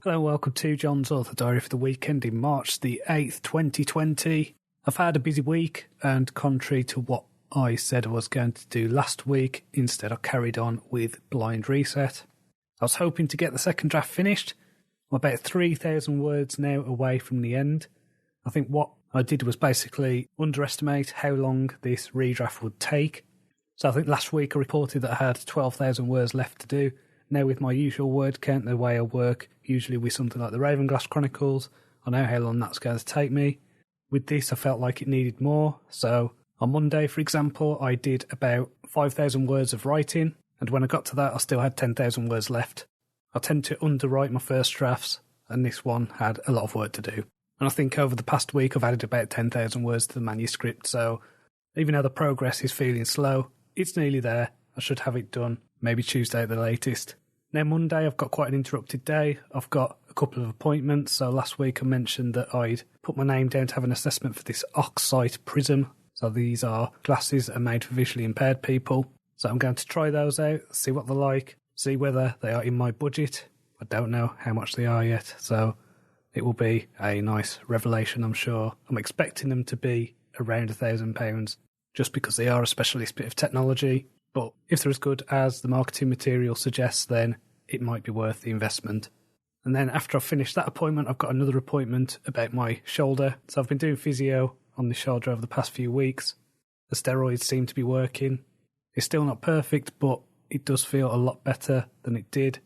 Hello and welcome to John's Author Diary for the weekend in March the 8th, 2020. I've had a busy week, and contrary to what I said I was going to do last week, instead I carried on with Blind Reset. I was hoping to get the second draft finished. I'm about 3,000 words now away from the end. I think what I did was basically underestimate how long this redraft would take. So I think last week I reported that I had 12,000 words left to do. Now with my usual word count, the way I work, usually with something like the Ravenglass Chronicles, I know how long that's going to take me. With this, I felt like it needed more. So on Monday, for example, I did about 5,000 words of writing. And when I got to that, I still had 10,000 words left. I tend to underwrite my first drafts, and this one had a lot of work to do. And I think over the past week, I've added about 10,000 words to the manuscript. So even though the progress is feeling slow, it's nearly there. I should have it done, maybe Tuesday at the latest. Now Monday, I've got quite an interrupted day. I've got a couple of appointments. So last week I mentioned that I'd put my name down to have an assessment for this Oxsight Prism. So these are glasses that are made for visually impaired people. So I'm going to try those out, see what they're like, see whether they are in my budget. I don't know how much they are yet, so it will be a nice revelation, I'm sure. I'm expecting them to be around £1,000, just because they are a specialist bit of technology. But if they're as good as the marketing material suggests, then it might be worth the investment. And then after I've finished that appointment, I've got another appointment about my shoulder. So I've been doing physio on the shoulder over the past few weeks. The steroids seem to be working. It's still not perfect, but it does feel a lot better than it did.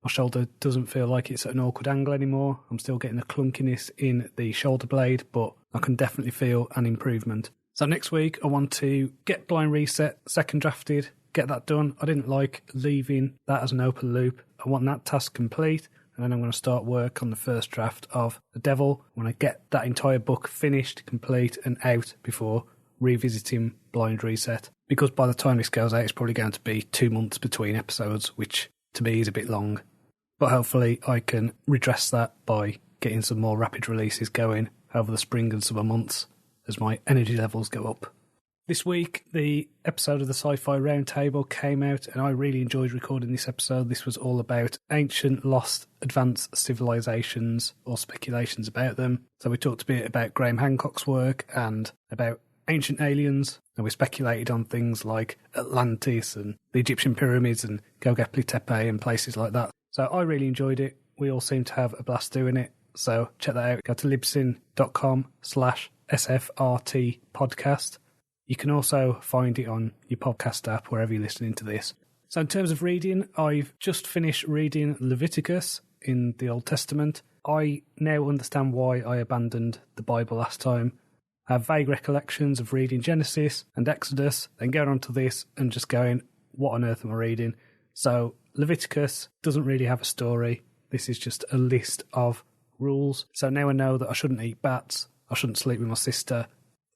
My shoulder doesn't feel like it's at an awkward angle anymore. I'm still getting a clunkiness in the shoulder blade, but I can definitely feel an improvement. So next week, I want to get Blind Reset second drafted, get that done. I didn't like leaving that as an open loop. I want that task complete, and then I'm going to start work on the first draft of The Devil when I get that entire book finished, complete, and out before revisiting Blind Reset. Because by the time this goes out, it's probably going to be 2 months between episodes, which to me is a bit long. But hopefully I can redress that by getting some more rapid releases going over the spring and summer months as my energy levels go up. This week, the episode of the Sci-Fi Roundtable came out, and I really enjoyed recording this episode. This was all about ancient, lost, advanced civilizations, or speculations about them. So we talked a bit about Graham Hancock's work and about ancient aliens, and we speculated on things like Atlantis and the Egyptian pyramids and Göbekli Tepe and places like that. So I really enjoyed it. We all seem to have a blast doing it. So check that out. Go to libsyn.com/SFRT podcast. You can also find it on your podcast app, wherever you're listening to this. So in terms of reading, I've just finished reading Leviticus in the Old Testament. I now understand why I abandoned the Bible last time. I have vague recollections of reading Genesis and Exodus, then going on to this and just going, what on earth am I reading? So Leviticus doesn't really have a story. This is just a list of rules. So now I know that I shouldn't eat bats, I shouldn't sleep with my sister,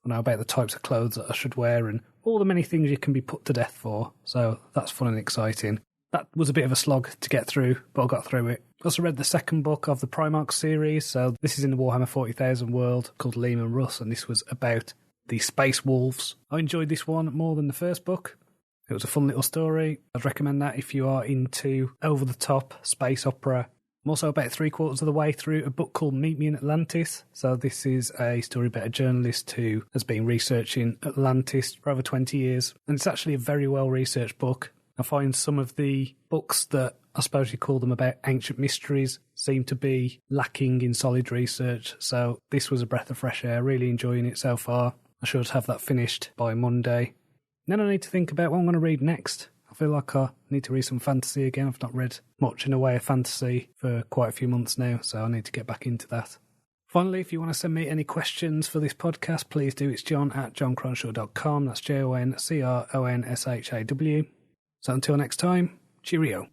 I know about the types of clothes that I should wear and all the many things you can be put to death for. So that's fun and exciting. That was a bit of a slog to get through, but I got through it. I also read the second book of the Primarch series. So this is in the Warhammer 40,000 world, called Leman Russ, and this was about the Space Wolves. I enjoyed this one more than the first book. It was a fun little story. I'd recommend that if you are into over-the-top space opera. I'm also about 3/4 of the way through a book called Meet Me in Atlantis. So this is a story about a journalist who has been researching Atlantis for over 20 years. And it's actually a very well-researched book. I find some of the books that I suppose you call them about ancient mysteries seem to be lacking in solid research. So this was a breath of fresh air. Really enjoying it so far. I should have that finished by Monday. Then I need to think about what I'm going to read next. I feel like I need to read some fantasy again. I've not read much in the way of fantasy for quite a few months now, so I need to get back into that. Finally, if you want to send me any questions for this podcast, please do. It's john@johncronshaw.com. That's JONCRONSHAW. So until next time, cheerio.